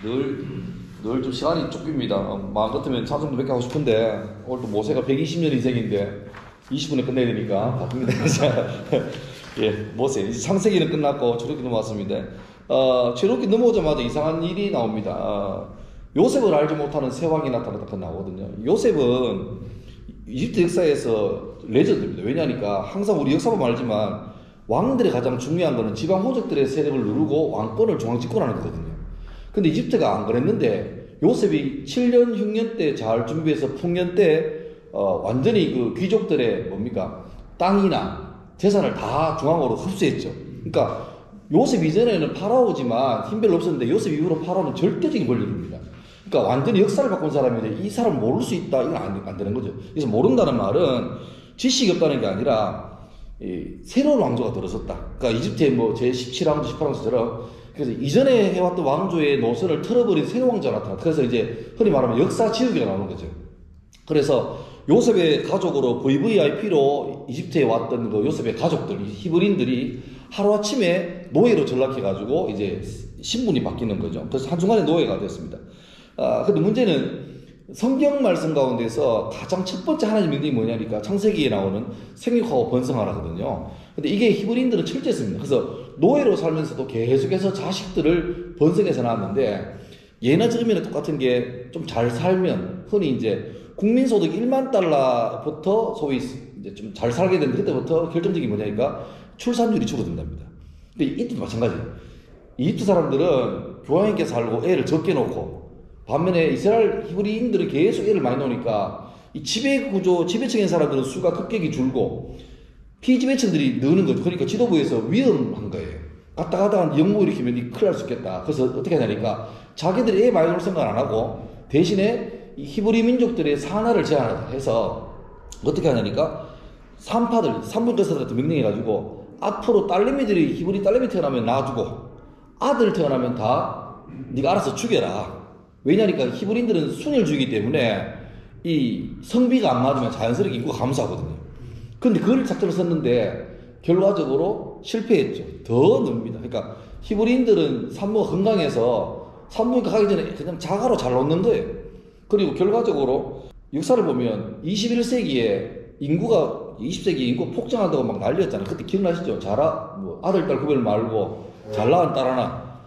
늘 좀 시간이 쫓깁니다. 마음 같으면 차좀도 몇 개 하고 싶은데 오늘 또 모세가 120년 인생인데 20분에 끝내야 되니까 바쁩니다. 예, 모세 이제 창세기는 끝났고 출애굽기 넘어왔습니다. 출애굽기 넘어오자마자 이상한 일이 나옵니다. 요셉을 알지 못하는 새 왕이 나타났다 나오거든요. 요셉은 이집트 역사에서 레전드입니다. 왜냐하니까 항상 우리 역사 보면 알지만 왕들의 가장 중요한 거는 지방 호족들의 세력을 누르고 왕권을 중앙 집권하는 거거든요. 근데 이집트가 안 그랬는데 요셉이 7년 흉년 때 잘 준비해서 풍년 때 완전히 그 귀족들의 뭡니까 땅이나 재산을 다 중앙으로 흡수했죠. 그러니까 요셉 이전에는 파라오지만 힘 별로 없었는데 요셉 이후로 파라오는 절대적인 권력입니다. 그러니까 완전히 역사를 바꾼 사람인데 이 사람을 모를 수 있다 이건 안 되는 거죠. 그래서 모른다는 말은 지식이 없다는 게 아니라 새로운 왕조가 들어섰다. 그러니까 이집트의 뭐 제17왕조 18왕조처럼 그래서 이전에 해왔던 왕조의 노선을 틀어버린 새로운 왕조가 나타났다. 그래서 이제 흔히 말하면 역사 지우개가 나오는 거죠. 그래서 요셉의 가족으로 VVIP로 이집트에 왔던 그 요셉의 가족들, 히브리인들이 하루아침에 노예로 전락해가지고 이제 신분이 바뀌는 거죠. 그래서 한순간에 노예가 됐습니다. 근데 문제는 성경 말씀 가운데서 가장 첫 번째 하나님 명령이 뭐냐니까 창세기에 나오는 생육하고 번성하라거든요. 근데 이게 히브리인들은 철저했습니다. 그래서 노예로 살면서도 계속해서 자식들을 번성해서 낳았는데 예나 지금이나 똑같은 게 좀 잘 살면 흔히 이제 국민소득 1만 달러부터 소위 이제 좀 잘 살게 되는데 그때부터 결정적인 뭐냐니까 출산율이 줄어든답니다. 근데 이집트도 마찬가지예요. 이집트 사람들은 교황님께 살고 애를 적게 놓고 반면에 이스라엘 히브리인들은 계속 애를 많이 놓으니까 이 지배구조, 지배층인 사람들은 수가 급격히 줄고 피지배층들이 느는 거죠. 그러니까 지도부에서 위험한 거예요. 갔다 가다가 역모 일으키면 큰일 날 수 있겠다. 그래서 어떻게 하냐니까 자기들이 애 많이 놓을 생각 안 하고 대신에 이 히브리 민족들의 산하를 제한하자 해서 어떻게 하냐니까 산부인과사들한테 명령해가지고 앞으로 딸내미들이 히브리 딸내미 태어나면 놔두고 아들 태어나면 다 네가 알아서 죽여라. 왜냐니까 히브리인들은 순혈주의이기 때문에 이 성비가 안 맞으면 자연스럽게 인구가 감소하거든요. 근데 그걸 작전을 썼는데 결과적으로 실패했죠. 더 늡니다. 그러니까 히브리인들은 산모가 건강해서 산부인과 가기 전에 그냥 자가로 잘 놓는 거예요. 그리고 결과적으로 역사를 보면 21세기에 인구가 20세기 인구 폭증한다고 막 난리였잖아요. 그때 기억나시죠? 아들, 딸 구별 말고 잘 낳은 딸 하나.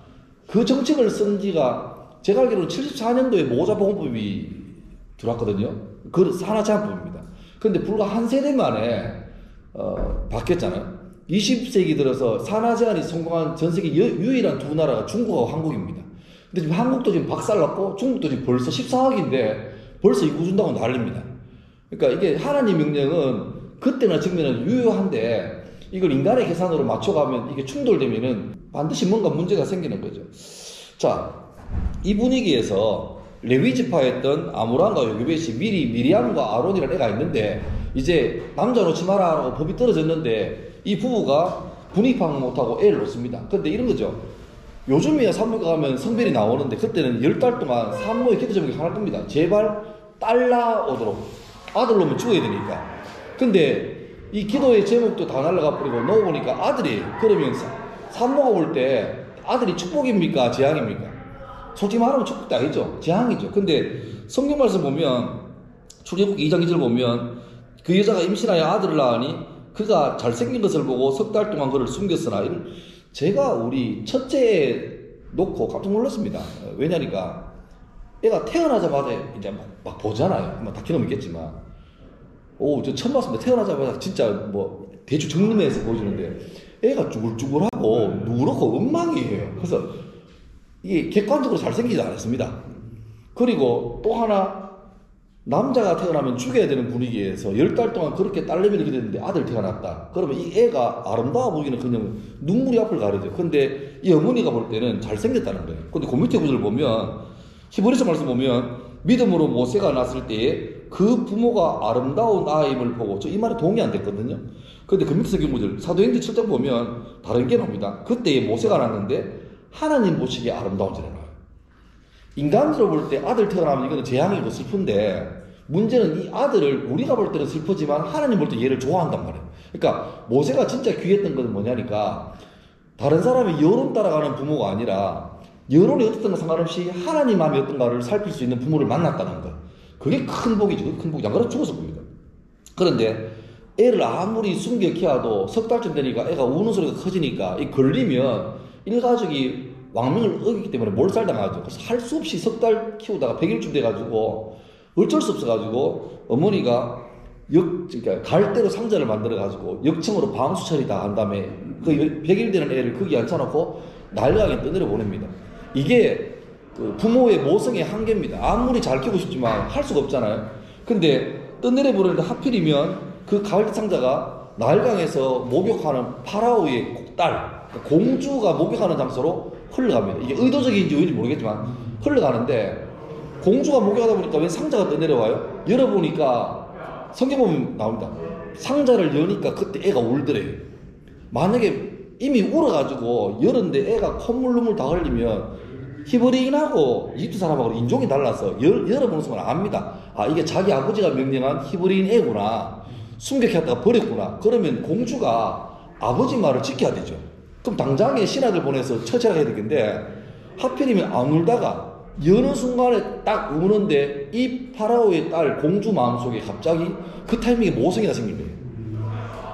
그 정책을 쓴 지가 제가 알기로는 74년도에 모자보건법이 들어왔거든요. 그 산하 제한법입니다. 그런데 불과 한 세대 만에 바뀌었잖아요. 20세기 들어서 산하 제한이 성공한 전 세계 유일한 두 나라가 중국하고 한국입니다. 근데 지금 한국도 지금 박살났고 중국도 지금 벌써 14억인데 벌써 인구 준다고 난립니다. 그러니까 이게 하나님 명령은 그때나 지금이나 유효한데 이걸 인간의 계산으로 맞춰가면 이게 충돌되면은 반드시 뭔가 문제가 생기는 거죠. 자, 이 분위기에서 레위 지파였던 아므람과 요게벳이 미리암과 아론이라는 애가 있는데 이제 남자 놓지 마라라고 법이 떨어졌는데 이 부부가 분위 파악 못하고 애를 놓습니다. 그런데 이런 거죠. 요즘이야 산부인과 가면 성별이 나오는데 그때는 10달 동안 산모의 기도 제목이 하나일 겁니다. 제발 딸 낳아오도록. 아들 놓으면 죽어야 되니까. 근데 이 기도의 제목도 다 날라가 버리고 넣어보니까 아들이 그러면 산모가 볼 때 아들이 축복입니까? 재앙입니까? 솔직히 말하면 축복도 아니죠. 재앙이죠. 근데 성경 말씀 보면 출애굽기 2장 2절 보면 그 여자가 임신하여 아들을 낳으니 그가 잘생긴 것을 보고 석 달 동안 그를 숨겼으나 제가 우리 첫째에 놓고 깜짝 놀랐습니다. 왜냐니까 애가 태어나자마자 이제 막 보잖아요. 뭐 다큐는 있겠지만 저 처음 봤습니다. 태어나자마자 진짜 뭐 대충 정리해서 보여주는데 애가 쭈글쭈글하고 누렇고 엉망이에요. 그래서 이게 객관적으로 잘생기지 않았습니다. 그리고 또 하나 남자가 태어나면 죽여야 되는 분위기에서 10달 동안 그렇게 딸내미를 기대했는데 아들 태어났다. 그러면 이 애가 아름다워 보기는 그냥 눈물이 앞을 가리죠. 근데 이 어머니가 볼 때는 잘생겼다는 거예요. 근데 그 밑에 구절 보면 히브리서 말씀 보면 믿음으로 모세가 낳았을 때에 그 부모가 아름다운 아임을 보고 저 이 말에 동의 안 됐거든요. 근데 그 밑에 구절 사도행전 7장 보면 다른 게 나옵니다. 그때 모세가 낳았는데 하나님 보시기에 아름다운 줄에 나와요. 인간으로 볼 때 아들 태어나면 이거는 재앙이고 슬픈데 문제는 이 아들을 우리가 볼 때는 슬프지만 하나님 볼 때 얘를 좋아한단 말이에요. 그러니까 모세가 진짜 귀했던 건 뭐냐니까 다른 사람의 여론 따라가는 부모가 아니라 여론이 어떻든가 상관없이 하나님 마음이 어떤가를 살필 수 있는 부모를 만났다는 거. 그게 큰 복이죠. 큰 복이. 안 그래도 죽었을 겁니다. 그런데 애를 아무리 숨겨 키워도 석 달쯤 되니까 애가 우는 소리가 커지니까 이 걸리면 일가족이 왕명을 어기기 때문에 몰살당하죠. 그래서 할 수 없이 석 달 키우다가 100일쯤 돼가지고 어쩔 수 없어가지고 어머니가 그러니까 갈대로 상자를 만들어가지고 역청으로 방수 처리 다 한 다음에 그 100일 되는 애를 거기 앉혀놓고 날강에 떠내려 보냅니다. 이게 그 부모의 모성의 한계입니다. 아무리 잘 키우고 싶지만 할 수가 없잖아요. 근데 떠내려 보내는데 하필이면 그 갈대 상자가 나일강에서 목욕하는 파라오의 딸, 공주가 목욕하는 장소로 흘러갑니다. 이게 의도적인지 왜인지 모르겠지만 흘러가는데 공주가 목욕하다 보니까 왜 상자가 떠내려와요? 열어보니까 성경 보면 나옵니다. 상자를 여니까 그때 애가 울더래요. 만약에 이미 울어가지고 열었는데 애가 콧물 눈물 다 흘리면 히브리인하고 이집트 사람하고 인종이 달라서 열어보는 순간 압니다. 아, 이게 자기 아버지가 명령한 히브리인 애구나. 숨겨켰다가 버렸구나. 그러면 공주가 아버지 말을 지켜야 되죠. 그럼 당장에 신하들 보내서 처치를 해야 되겠는데 하필이면 안 울다가 여는 순간에 딱 우는데 이 파라오의 딸 공주 마음속에 갑자기 그 타이밍에 모성이가 생긴 거예요.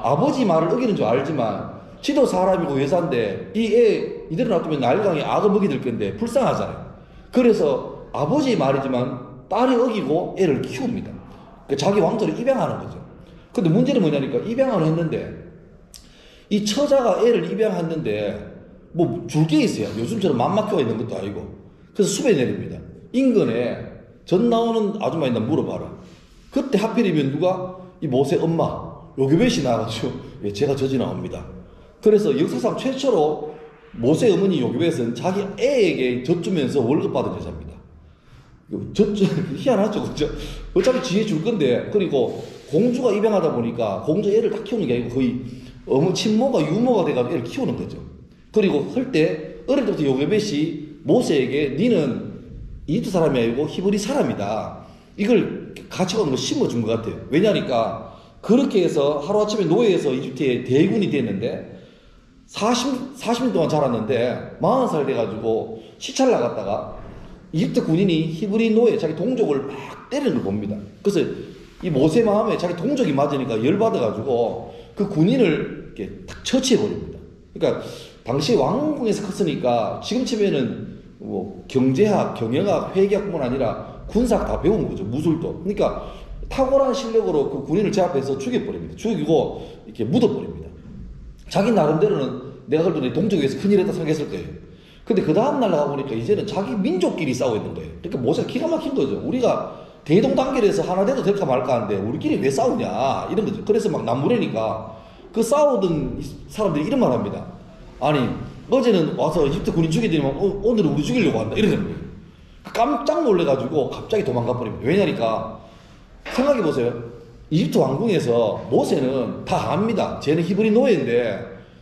아버지 말을 어기는 줄 알지만 지도 사람이고 외사인데 이 애 이대로 놔두면 나일강에 악어 먹이 될 건데 불쌍하잖아요. 그래서 아버지 말이지만 딸이 어기고 애를 키웁니다. 자기 왕조를 입양하는 거죠. 근데 문제는 뭐냐니까 입양을 했는데 이 처자가 애를 입양했는데 뭐 줄 게 있어요. 요즘처럼 맘막혀가 있는 것도 아니고. 그래서 숲에 내립니다. 인근에 전 나오는 아줌마 있나 물어봐라. 그때 하필이면 누가 이 모세 엄마 요괴벳이 나와가지고 예, 제가 저지 나옵니다. 그래서 역사상 최초로 모세 어머니 요괴벳은 자기 애에게 젖주면서 월급 받은 여자입니다. 희한하죠, 그죠? 어차피 지혜 줄 건데, 그리고 공주가 입양하다 보니까 공주 애를 다 키우는 게 아니고 거의 친모가 유모가 돼가지고 애를 키우는 거죠. 그리고 할 때 어릴 때부터 요괴벳이 모세에게 니는 이집트 사람이 아니고 히브리 사람이다. 이걸 가치관으로 심어준 것 같아요. 왜냐니까 그렇게 해서 하루아침에 노예에서 이집트의 대군이 됐는데 40년 동안 자랐는데 40살 돼가지고 시찰 나갔다가 이집트 군인이 히브리 노예 자기 동족을 막 때리는 걸 봅니다. 그래서 이 모세 마음에 자기 동족이 맞으니까 열받아가지고 그 군인을 이렇게 탁 처치해버립니다. 그러니까 당시 왕궁에서 컸으니까 지금 치면은 뭐 경제학, 경영학, 회계학뿐만 아니라 군사학 다 배운 거죠. 무술도. 그러니까 탁월한 실력으로 그 군인을 제압해서 죽여버립니다. 죽이고 이렇게 묻어버립니다. 자기 나름대로는 내가 그래도 내 동족에 의해서 큰일 했다 생각했을 거예요. 근데 그 다음날 나가보니까 이제는 자기 민족끼리 싸우고 있는 거예요. 그러니까 모세가 기가 막힌 거죠. 우리가 대동단결해서 하나 돼도 될까 말까 하는데 우리끼리 왜 싸우냐 이런 거죠. 그래서 막 남부래니까 그 싸우던 사람들이 이런 말 합니다. 아니 어제는 와서 이집트 군인 죽이더니만 오늘은 우리 죽이려고 한다 이러는 거예요. 깜짝 놀래가지고 갑자기 도망가 버립니다. 왜냐니까 생각해보세요. 이집트 왕궁에서 모세는 다 압니다. 쟤는 히브리 노예인데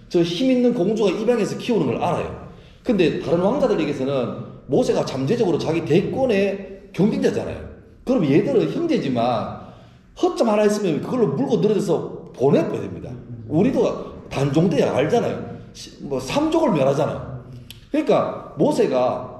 저 힘있는 공주가 입양해서 키우는 걸 알아요. 근데 다른 왕자들에게서는 모세가 잠재적으로 자기 대권의 경쟁자잖아요. 그럼 얘들은 형제지만 허점 하나 있으면 그걸로 물고 늘어져서 보내버려야 됩니다. 우리도 단종돼야 알잖아요. 뭐 삼족을 멸하잖아요. 그러니까 모세가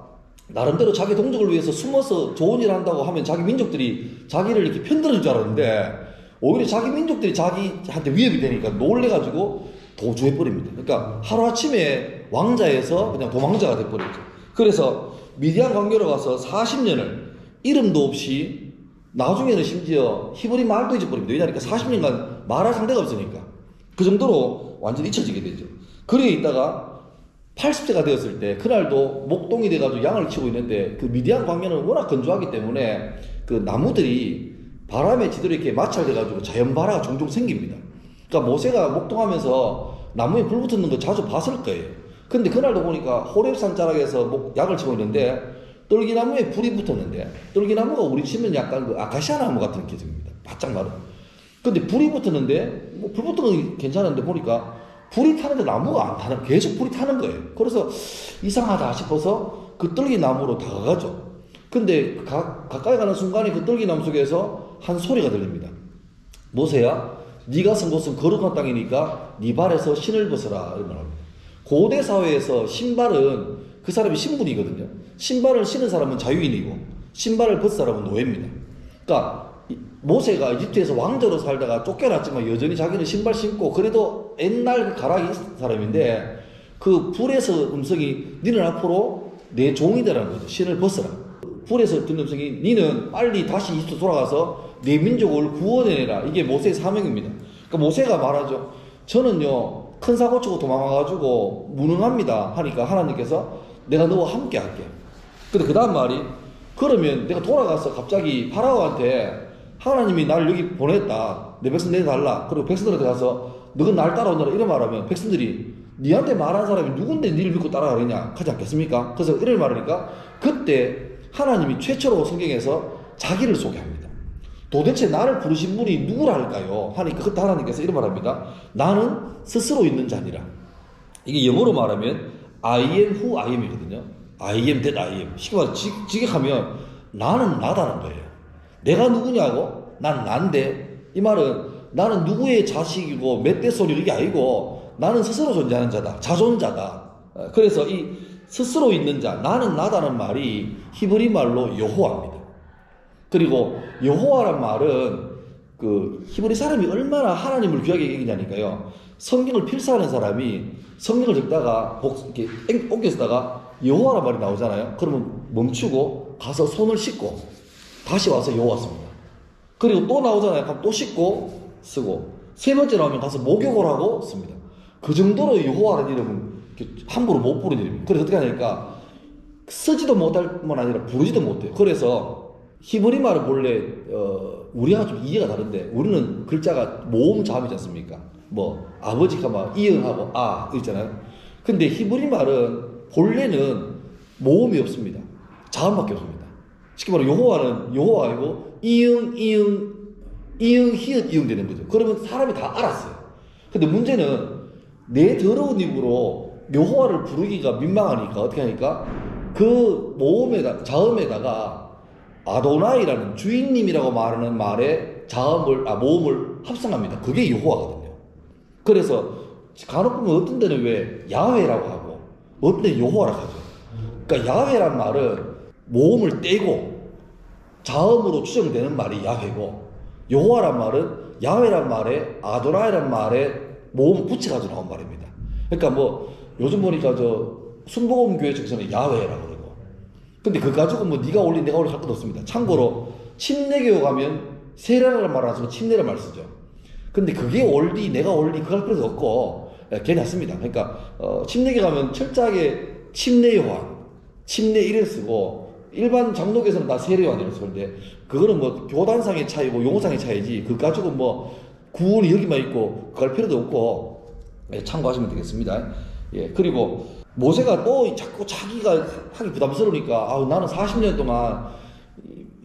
나름대로 자기 동족을 위해서 숨어서 좋은 일 한다고 하면 자기 민족들이 자기를 이렇게 편들어줄 줄 알았는데 오히려 자기 민족들이 자기한테 위협이 되니까 놀래가지고 도주해버립니다. 그러니까 하루아침에 왕자에서 그냥 도망자가 돼버렸죠. 그래서 미디안 광교로 가서 40년을 이름도 없이 나중에는 심지어 히브리 말도 잊어버립니다. 왜냐하니까 40년간 말할 상대가 없으니까. 그 정도로 완전 잊혀지게 되죠. 그러게 있다가 80세가 되었을 때 그날도 목동이 돼가지고 양을 키우고 있는데 그 미디안 광야는 워낙 건조하기 때문에 그 나무들이 바람에 지대로 이렇게 마찰돼가지고 자연발화가 종종 생깁니다. 그러니까 모세가 목동하면서 나무에 불 붙는 거 자주 봤을 거예요. 근데 그날도 보니까 호렙산 자락에서 약을 치고 있는데 떨기나무에 불이 붙었는데 떨기나무가 우리 치면 약간 그 아카시아 나무 같은 기색입니다. 바짝 마른. 근데 불이 붙었는데 뭐 불 붙은 건 괜찮은데 보니까 불이 타는데 나무가 안 타는 계속 불이 타는 거예요. 그래서 이상하다 싶어서 그 떨기나무로 다가가죠. 근데 가까이 가는 순간에 그 떨기나무 속에서 한 소리가 들립니다. 모세야 네가 선 곳은 거룩한 땅이니까 네 발에서 신을 벗어라 이런 말합니다. 고대 사회에서 신발은 그 사람이 신분이거든요. 신발을 신은 사람은 자유인이고 신발을 벗은 사람은 노예입니다. 그러니까 모세가 이집트에서 왕자로 살다가 쫓겨났지만 여전히 자기는 신발 신고 그래도 옛날 그 가락이 있었던 사람인데 그 불에서 음성이 니는 앞으로 내 종이다라는 거죠. 신을 벗어라. 불에서 듣는 음성이 니는 빨리 다시 이집트 돌아가서 내 민족을 구원해내라. 이게 모세의 사명입니다. 그러니까 모세가 말하죠. 저는요 큰 사고 치고 도망가가지고 무능합니다 하니까 하나님께서 내가 너와 함께 할게. 근데 그 다음 말이 그러면 내가 돌아가서 갑자기 파라오한테 하나님이 나를 여기 보냈다. 내 백성 내달라. 그리고 백성들한테 가서 너는 날 따라오너라 이런 말하면 백성들이 니한테 말한 사람이 누군데 니를 믿고 따라가느냐 하지 않겠습니까? 그래서 이런 말하니까 그때 하나님이 최초로 성경에서 자기를 소개합니다. 도대체 나를 부르신 분이 누구랄까요? 하니까 그때 하나님께서 이런 말합니다. 나는 스스로 있는 자니라. 이게 영어로 말하면 I am who I am이거든요. I am that I am. 쉽게 말해서 직역하면 나는 나다는 거예요. 내가 누구냐고? 난 난데. 이 말은 나는 누구의 자식이고 멧돼소리 이게 아니고 나는 스스로 존재하는 자다. 자존자다. 그래서 이 스스로 있는 자, 나는 나다는 말이 히브리 말로 여호와입니다. 그리고 여호와란 말은 그 히브리 사람이 얼마나 하나님을 귀하게 여기냐니까요. 성경을 필사하는 사람이 성경을 읽다가 이렇게 옮겨 쓰다가 여호와란 말이 나오잖아요. 그러면 멈추고 가서 손을 씻고 다시 와서 여호와 씁니다. 그리고 또 나오잖아요. 그럼 또 씻고 쓰고 세 번째 나오면 가서 목욕을 하고 씁니다. 그 정도로 여호와라는 이름은 함부로 못 부르는 이름입니다. 그래서 어떻게 하냐니까 쓰지도 못할 뿐만 아니라 부르지도 못해요. 그래서 히브리 말은 본래 우리가 좀 이해가 다른데 우리는 글자가 모음 자음이지 않습니까? 뭐 아버지가 막 이응하고 아 있잖아요. 근데 히브리 말은 본래는 모음이 없습니다. 자음밖에 없습니다. 쉽게 말하면 여호와는 여호와이고 이응 히읗 이응 되는 거죠. 그러면 사람이 다 알았어요. 근데 문제는 내 더러운 입으로 여호와를 부르기가 민망하니까 어떻게 하니까 그 모음에다 자음에다가 아도나이라는 주인님이라고 말하는 말에 모음을 합성합니다. 그게 여호와거든요. 그래서 간혹 보면 어떤 데는 왜 야훼라고 하고 어떤 데는 여호와라고 하죠. 그러니까 야훼란 말은 모음을 떼고 자음으로 추정되는 말이 야훼고 여호와란 말은 야훼란 말에 아도나이란 말에 모음 붙여가지고 나온 말입니다. 그러니까 뭐 요즘 보니까 저 순복음교회 측에서는 야훼라고 그러고 근데 그거 가지고 뭐 네가 올린 내가 올린 할 것도 없습니다. 참고로 침례교 가면 세례라는 말을 안 쓰고 침례란 말 쓰죠. 근데 그게 올리 내가 올리 그거 할 필요도 없고 괜찮습니다. 그러니까 침례교 가면 철저하게 침례 요한 침례 이래 쓰고 일반 장로교에서는 다 세례 요한 이래 쓰는데 그거는 뭐 교단상의 차이고 용어상의 차이지 그거 가지고 뭐 구원이 여기만 있고 그거 할 필요도 없고 참고하시면 되겠습니다. 예, 그리고 모세가 또 자꾸 자기가 하기 부담스러우니까 나는 40년 동안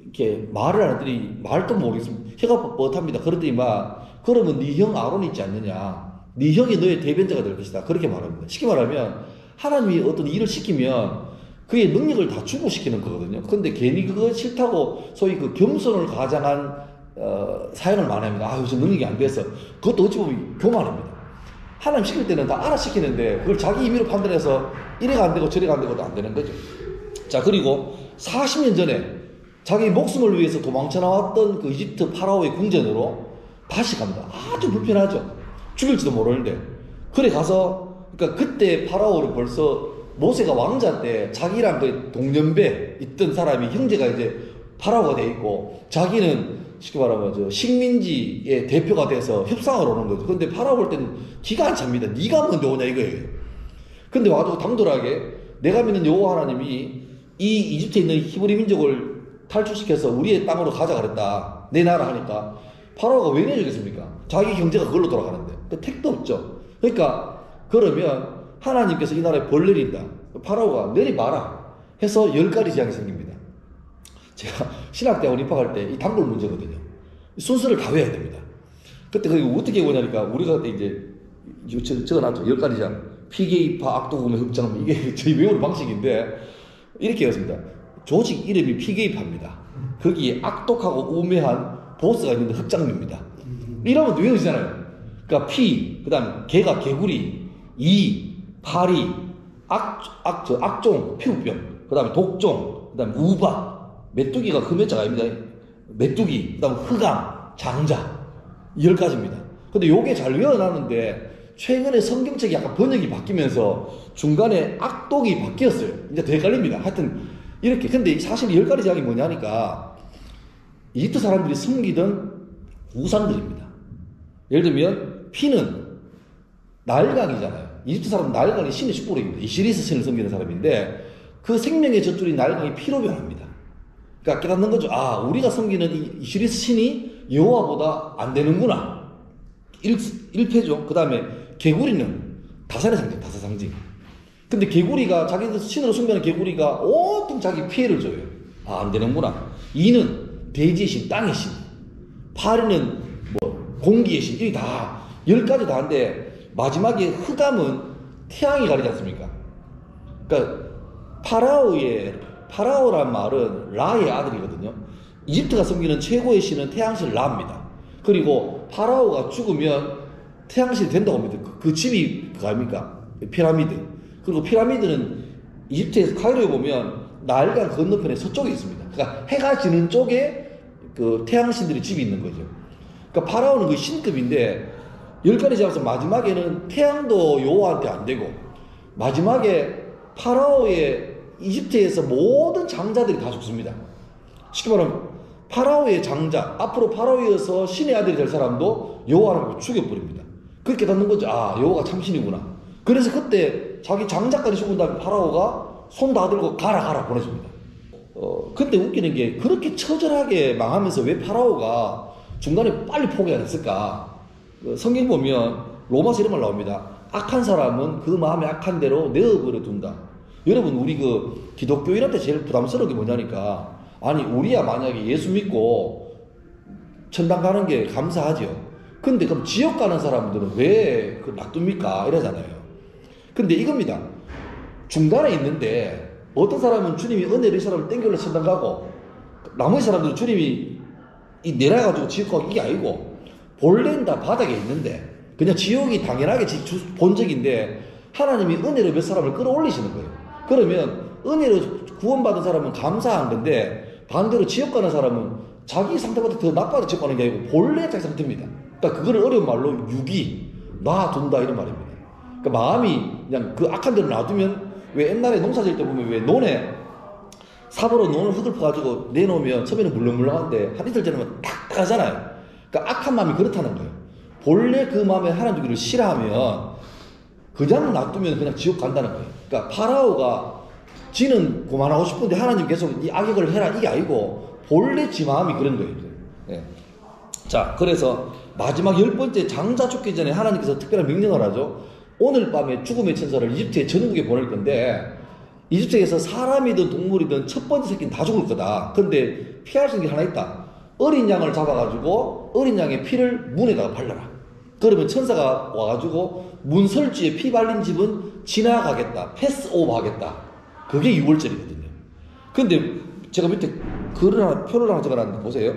이렇게 말을 안 했더니 말도 모르겠습니다. 혀가 뻣뻣합니다. 그러더니 그러면 네 형 아론 있지 않느냐. 네 형이 너의 대변자가 될 것이다. 그렇게 말합니다. 쉽게 말하면 하나님이 어떤 일을 시키면 그의 능력을 다 주고시키는 거거든요. 근데 괜히 그거 싫다고 소위 그 겸손을 가장한 사연을 많이 합니다. 요즘 능력이 안 돼서. 그것도 어찌 보면 교만입니다. 하나님 시킬 때는 다 알아 시키는데 그걸 자기 임의로 판단해서 이래가 안 되고 저래가 안 되고도 안 되는 거죠. 자, 그리고 40년 전에 자기 목숨을 위해서 도망쳐 나왔던 그 이집트 파라오의 궁전으로 다시 갑니다. 아주 불편하죠. 죽일지도 모르는데. 그래 가서 그러니까 그때 파라오를 벌써 모세가 왕자 때 자기랑 그 동년배 있던 사람이 형제가 이제 파라오가 돼 있고 자기는 쉽게 말하면 저 식민지의 대표가 돼서 협상을 오는 거죠. 근데 파라오 볼 때는 기가 안 찹니다. 네가 먼저 오냐 이거예요. 근데 와도 당돌하게 내가 믿는 여호와 하나님이 이 이집트에 있는 히브리 민족을 탈출시켜서 우리의 땅으로 가자 그랬다. 내 나라 하니까 파라오가 왜 내주겠습니까? 자기 경제가 그걸로 돌아가는데. 그 택도 없죠. 그러니까 그러면 하나님께서 이 나라에 벌 내린다. 파라오가 내리마라 해서 10가지 재앙이 생깁니다. 제가 신학대학원 입학할 때 이 단골 문제거든요. 순서를 다 외워야 됩니다. 그때 그게 어떻게 외우냐니까 우리가 그때 이제 적어놨죠. 10가지 재앙. 피계입파, 악도금의 흑장 이게 저희 외우는 방식인데 이렇게 외웠습니다. 조직 이름이 피계입파입니다. 거기에 악독하고 우매한 보스가 있는데 흑장미입니다. 이러면 외우시잖아요. 그러니까 피, 그 다음 개가 개구리, 이, 파리, 악종, 피부병, 그 다음에 독종, 그 다음에 우박, 메뚜기가 그 몇 자가 아닙니다. 메뚜기, 그 다음에 흑암, 장자, 10가지입니다. 근데 요게 잘 외워놨는데, 최근에 성경책이 약간 번역이 바뀌면서 중간에 악독이 바뀌었어요. 이제 더 헷갈립니다. 하여튼, 이렇게. 근데 사실 10가지 장이 뭐냐니까, 이집트 사람들이 섬기던 우상들입니다. 예를 들면, 피는 날강이잖아요. 이집트 사람은 날강이 신의 축복입니다. 이시리스 신을 섬기는 사람인데 그 생명의 젖줄인 날강이 피로 변합니다. 그러니까 깨닫는 거죠. 아, 우리가 섬기는 이시리스 신이 여호와보다 안 되는구나. 1패죠. 그 다음에 개구리는 다산의 상징, 다산 상징. 근데 개구리가 자기 신으로 숭배하는 개구리가 온통 자기 피해를 줘요. 아, 안 되는구나. 2는 대지의 신, 땅의 신. 8위는 뭐 공기의 신. 이게 다 10가지 다 한데 마지막에 흑암은 태양이 가리지 않습니까? 그러니까 파라오란 말은 라의 아들이거든요. 이집트가 섬기는 최고의 신은 태양신 라입니다. 그리고 파라오가 죽으면 태양신이 된다고 합니다. 그 집이 그거 아닙니까? 피라미드. 그리고 피라미드는 이집트에서 카이로에 보면 나일강 건너편에 서쪽에 있습니다. 그러니까 해가 지는 쪽에 그 태양신들의 집이 있는 거죠. 그러니까 파라오는 그 신급인데 10가지 잡아서 마지막에는 태양도 여호와한테 안 되고 마지막에 파라오의 이집트에서 모든 장자들이 다 죽습니다. 쉽게 말하면 파라오의 장자, 앞으로 파라오에서 신의 아들이 될 사람도 여호와를 죽여버립니다. 그렇게 닫는 거죠. 아, 여호와가 참신이구나. 그래서 그때 자기 장자까지 죽은 다음에 파라오가 손 다 들고 가라 보내줍니다. 근데 웃기는 게 그렇게 처절하게 망하면서 왜 파라오가 중간에 빨리 포기 안 했을까? 성경 보면 로마서 이런 말 나옵니다. 악한 사람은 그 마음에 악한 대로 내어버려 둔다. 여러분, 우리 그 기독교인한테 제일 부담스러운 게 뭐냐니까, 아니 우리야 만약에 예수 믿고 천당 가는 게 감사하죠. 근데 그럼 지옥 가는 사람들은 왜 놔둡니까? 이러잖아요. 근데 이겁니다. 중간에 있는데 어떤 사람은 주님이 은혜를 이 사람을 땡겨올려 천당 가고 나머지 사람들은 주님이 내려가지고 지옥 가고 이게 아니고 본래는 다 바닥에 있는데 그냥 지옥이 당연하게 본적인데 하나님이 은혜로 몇 사람을 끌어올리시는 거예요. 그러면 은혜로 구원받은 사람은 감사한 건데 반대로 지옥 가는 사람은 자기 상태보다 더 나빠서 지옥 가는 게 아니고 본래 자기 상태입니다. 그러니까 그걸 어려운 말로 유기, 놔둔다 이런 말입니다. 그러니까 마음이 그냥 그 악한 대로 놔두면 왜 옛날에 농사 지을 때 보면 왜 논에 삽으로 논을 흙을퍼가지고 내놓으면 처음에는 물렁물렁한데 한 이틀 지나면 탁 하잖아요. 그러니까 악한 마음이 그렇다는 거예요. 본래 그 마음에 하나님 주기를 싫어하면 그냥 놔두면 그냥 지옥 간다는 거예요. 그러니까 파라오가 지는 그만하고 싶은데 하나님 계속 이 악역을 해라 이게 아니고 본래 지 마음이 그런 거예요. 네. 자, 그래서 마지막 10번째 장자 죽기 전에 하나님께서 특별한 명령을 하죠. 오늘 밤에 죽음의 천사를 이집트의 전국에 보낼 건데 이집트에서 사람이든 동물이든 첫 번째 새끼는 다 죽을 거다. 근데 피할 수 있는 게 하나 있다. 어린 양을 잡아가지고 어린 양의 피를 문에다가 발라라. 그러면 천사가 와가지고 문 설주에 피 발린 집은 지나가겠다. 패스 오버 하겠다. 그게 6월절이거든요. 근데 제가 밑에 표를 하나 적어놨는데 보세요.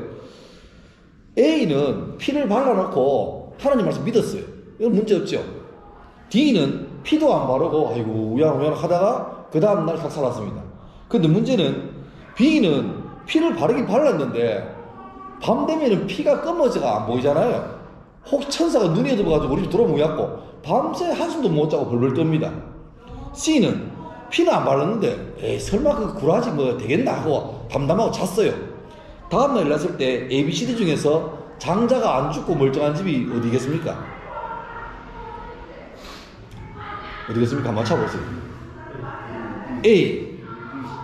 A는 피를 발라놓고 하나님 말씀 믿었어요. 이건 문제없죠. D는 피도 안 바르고 아이고 우양우양 하다가 그 다음날 삭살났습니다. 근데 문제는 B는 피를 바르긴 발랐는데 밤 되면은 피가 검어져가 안 보이잖아요. 혹시 천사가 눈에 들어가지고 우리 집 들어오고 밤새 한숨도 못 자고 벌벌 떱니다. C는 피는 안 바르는데 에이 설마 그 구라지 뭐 되겠나 하고 담담하고 잤어요. 다음날 일어났을 때 ABCD 중에서 장자가 안 죽고 멀쩡한 집이 어디겠습니까? 어디겠습니까? 한번 맞춰보세요. A.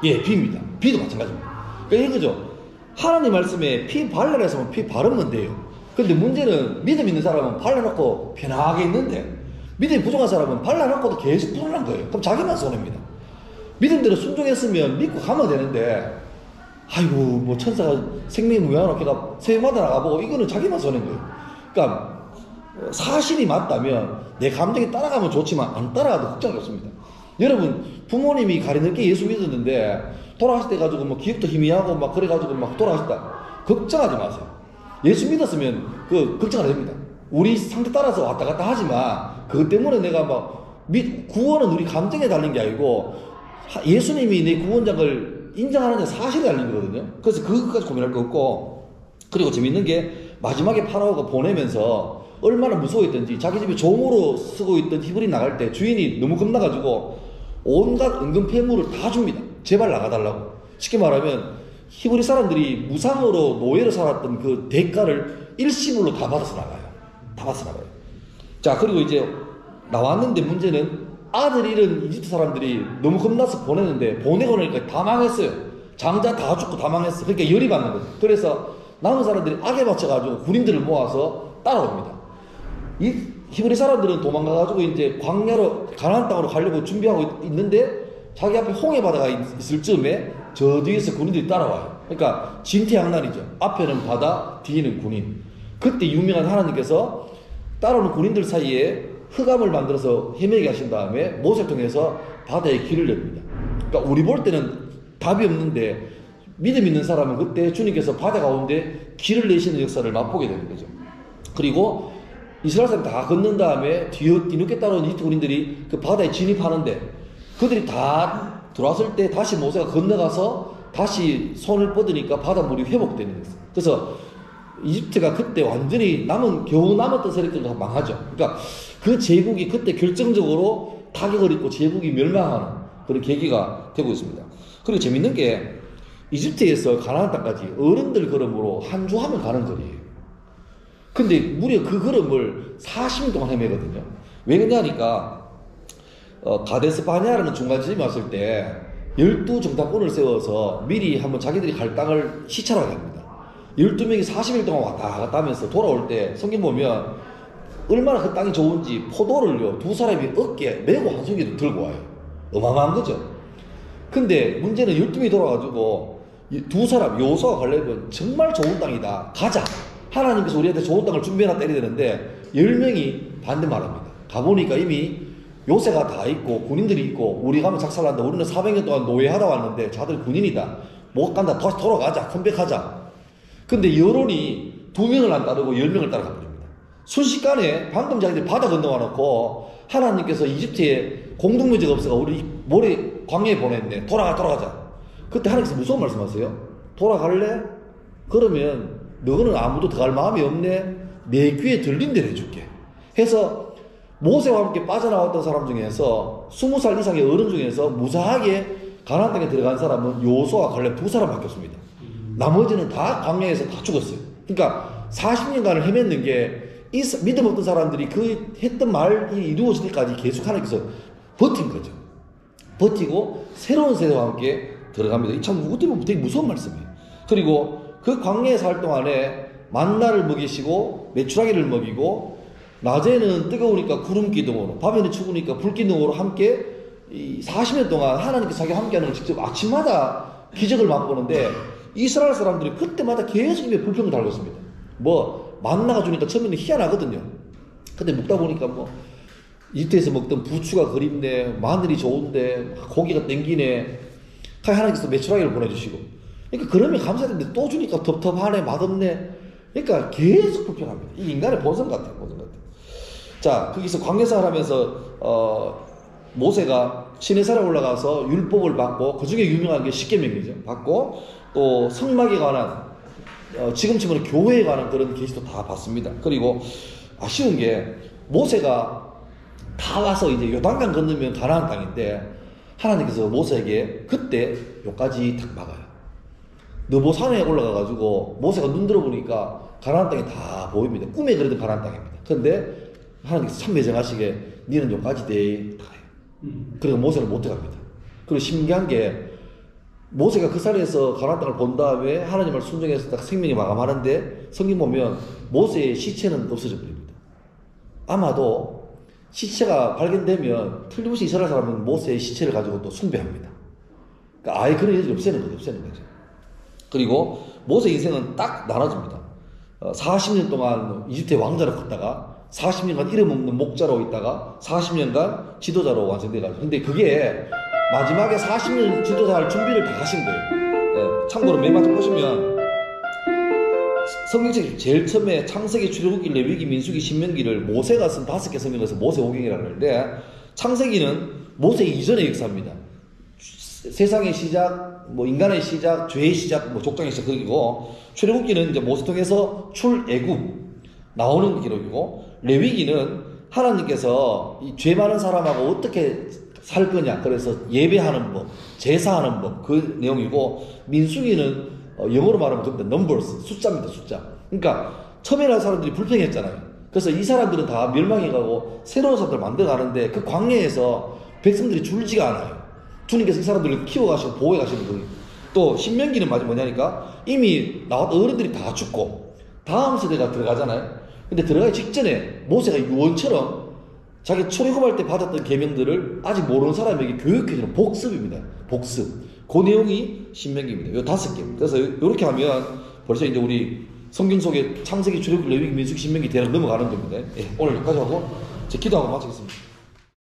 예, B입니다. B도 마찬가지입니다. 그러니까 이거죠. 하나님 말씀에 피 발라라 해서 피 바르면 돼요. 근데 문제는 믿음 있는 사람은 발라놓고 편하게 있는데 믿음이 부족한 사람은 발라놓고도 계속 불안한 거예요. 그럼 자기만 손해입니다. 믿음대로 순종했으면 믿고 가면 되는데 아이고 뭐 천사가 생명이 무한하게가 새벽마다 나가보고 이거는 자기만 손해인 거예요. 그러니까 사실이 맞다면 내 감정이 따라가면 좋지만 안 따라가도 걱정이 없습니다. 여러분 부모님이 가리늦게 예수 믿었는데 돌아가실 때 가지고 뭐 기억도 희미하고 막 그래가지고 막 돌아가셨다. 걱정하지 마세요. 예수 믿었으면 그 걱정 안 됩니다. 우리 상태 따라서 왔다 갔다 하지만 그것 때문에 내가 막 구원은 우리 감정에 달린 게 아니고 예수님이 내 구원장을 인정하는 데 사실에 달린 거거든요. 그래서 그것까지 고민할 거 없고, 그리고 재밌는 게 마지막에 파라오가 보내면서 얼마나 무서워했던지, 자기 집에 종으로 쓰고 있던 히브리 나갈 때 주인이 너무 겁나가지고 온갖 은근 폐물을 다 줍니다. 제발 나가달라고. 쉽게 말하면 히브리 사람들이 무상으로 노예로 살았던 그 대가를 일시불로 다 받아서 나가요. 다 받아서 나가요. 자, 그리고 이제 나왔는데 문제는 아들 잃은 이집트 사람들이 너무 겁나서 보내는데, 보내고 나니까 다 망했어요. 장자 다 죽고 다 망했어. 그러니까 열이 받는 거죠. 그래서 남은 사람들이 악에 맞춰가지고 군인들을 모아서 따라옵니다. 이 히브리 사람들은 도망가가지고 이제 광야로, 가나안 땅으로 가려고 준비하고 있는데, 자기 앞에 홍해 바다가 있을 즈음에 저 뒤에서 군인들이 따라와요. 그러니까 진퇴양난이죠. 앞에는 바다, 뒤에는 군인. 그때 유명한 하나님께서 따라오는 군인들 사이에 흑암을 만들어서 헤매게 하신 다음에 모세를 통해서 바다에 길을 냅니다. 그러니까 우리 볼 때는 답이 없는데, 믿음 있는 사람은 그때 주님께서 바다 가운데 길을 내시는 역사를 맛보게 되는 거죠. 그리고 이스라엘 사람이 다 건넌 다음에 뒤늦게 따라온 이집트 군인들이 그 바다에 진입하는데, 그들이 다 들어왔을 때 다시 모세가 건너가서 다시 손을 뻗으니까 바닷물이 회복되는 거예요. 그래서 이집트가 그때 완전히 겨우 남았던 세력들도 망하죠. 그러니까 그 제국이 그때 결정적으로 타격을 입고 제국이 멸망하는 그런 계기가 되고 있습니다. 그리고 재밌는 게 이집트에서 가나안 땅까지 어른들 걸음으로 한 주 하면 가는 거리예요. 근데 무려 그 걸음을 40일 동안 헤매거든요. 왜 그러냐니까 가데스 바네아라는 중간지점에 왔을 때 12정탐꾼을 세워서 미리 한번 자기들이 갈 땅을 시찰하게 합니다. 12명이 40일 동안 왔다 갔다 하면서 돌아올 때 성경 보면 얼마나 그 땅이 좋은지 포도를요, 두 사람이 어깨에 메고 한 송이도 들고 와요. 어마어마한 거죠. 근데 문제는 12명이 돌아가지고 두 사람, 여호수아와 갈렙은 정말 좋은 땅이다, 가자, 하나님께서 우리한테 좋은 땅을 준비해놨다 이래야 되는데 10명이 반대 말합니다. 가보니까 이미 요새가 다 있고 군인들이 있고 우리 가면 작살난다, 우리는 400년 동안 노예하다 왔는데 자들 군인이다, 못 간다, 다시 돌아가자, 컴백하자. 근데 여론이 2명을 안 따르고 10명을 따라가 버립니다. 순식간에 방금 자기들이 바다 건너와 놓고 하나님께서 이집트에 공동묘지가 없어서 우리 모래 광야에 보냈네, 돌아가자. 그때 하나님께서 무서운 말씀하세요. 돌아갈래? 그러면 너는 아무도 더 갈 마음이 없네, 내 귀에 들린 대로 해줄게 해서 모세와 함께 빠져나왔던 사람 중에서 20살 이상의 어른 중에서 무사하게 가나안 땅에 들어간 사람은 여호수아와 갈렙 두 사람 바뀌었습니다. 나머지는 다 광야에서 다 죽었어요. 그러니까 40년간을 헤맸는 게 이 믿음 없던 사람들이 그 했던 말이 이루어질 때까지 계속 하나님께서 버틴 거죠. 버티고 새로운 세대와 함께 들어갑니다. 이 참 어떻게 보면 되게 무서운 말씀이에요. 그리고 그 광야에 살 동안에 만나를 먹이시고 메추라기를 먹이고, 낮에는 뜨거우니까 구름 기둥으로, 밤에는 추우니까 불 기둥으로 함께 이 40년 동안 하나님께서 자기와 함께하는 걸 직접 아침마다 기적을 맛보는데, 이스라엘 사람들이 그때마다 계속 입에 불평을 달궜습니다. 만나가 주니까 처음에는 희한하거든요. 근데 먹다 보니까 이집트에서 먹던 부추가 그립네, 마늘이 좋은데 고기가 땡기네, 하나님께서 메추라기를 보내주시고, 그러니까 그러면 감사했는데 또 주니까 텁텁하네, 맛없네. 그러니까 계속 불평합니다. 이 인간의 본성 같아요, 본성 같아요. 자, 거기서 광야생활 하면서 모세가 시내산에 올라가서 율법을 받고, 그 중에 유명한 게 십계명이죠. 받고, 또 성막에 관한, 지금 치고는 교회에 관한 그런 계시도 다 받습니다. 그리고 아쉬운 게 모세가 다 와서 이제 요단강 건너면 가나안 땅인데, 하나님께서 모세에게 그때 요까지 딱 막아요. 너보 산에 올라가가지고 모세가 눈 들어보니까 가나안 땅이 다 보입니다. 꿈에 그리던 가나안 땅입니다. 그런데 하나님께서 참 매정하시게 니는 요까지 돼 다 해요. 그리고 모세는 못 들어갑니다. 그리고 신기한 게 모세가 그 산에서 가나안 땅을 본 다음에 하나님을 순종해서 딱 생명이 마감하는데, 성경 보면 모세의 시체는 없어져 버립니다. 아마도 시체가 발견되면 틀림없이 이스라엘 사람은 모세의 시체를 가지고 또 숭배합니다. 그러니까 아예 그런 일이 없애는 거죠. 그리고 모세 인생은 딱 나눠집니다. 40년 동안 이집트의 왕자로 컸다가 40년간 이름 없는 목자로 있다가 40년간 지도자로 완성돼가지고, 근데 그게 마지막에 40년 지도자 할 준비를 다 하신 거예요. 네, 참고로 맨 마지막 보시면 성경책 제일 처음에 창세기, 출애굽기, 레위기, 민수기, 신명기를 모세가 쓴 5개 성경에서 모세오경이라고 하는데, 창세기는 모세 이전의 역사입니다. 세상의 시작, 뭐 인간의 시작, 죄의 시작, 뭐 족장의 시작 그기고, 출애굽기는 이제 모세 통해서 출애굽 나오는 기록이고, 레위기는 하나님께서 이 죄 많은 사람하고 어떻게 살 거냐, 그래서 예배하는 법, 제사하는 법 그 내용이고, 민수기는 영어로 말하면 그겁니다. numbers, 숫자입니다. 숫자. 그러니까 처음에는 사람들이 불평했잖아요. 그래서 이 사람들은 다 멸망해가고 새로운 사람들 만들어가는데 그 광야에서 백성들이 줄지가 않아요. 주님께서 이 사람들을 키워가시고 보호해가시는 거예요. 또 신명기는 뭐냐니까 이미 나왔던 어른들이 다 죽고 다음 세대가 들어가잖아요. 근데 들어가기 직전에 모세가 유언처럼 자기 출애굽할 때 받았던 계명들을 아직 모르는 사람에게 교육해주는 복습입니다. 복습. 그 내용이 신명기입니다. 요 5개. 그래서 이렇게 하면 벌써 이제 우리 성경 속에 창세기, 출애굽, 레위기, 민수기, 신명기 대략 넘어가는 겁니다. 예, 오늘 여기까지 하고 제 기도하고 마치겠습니다.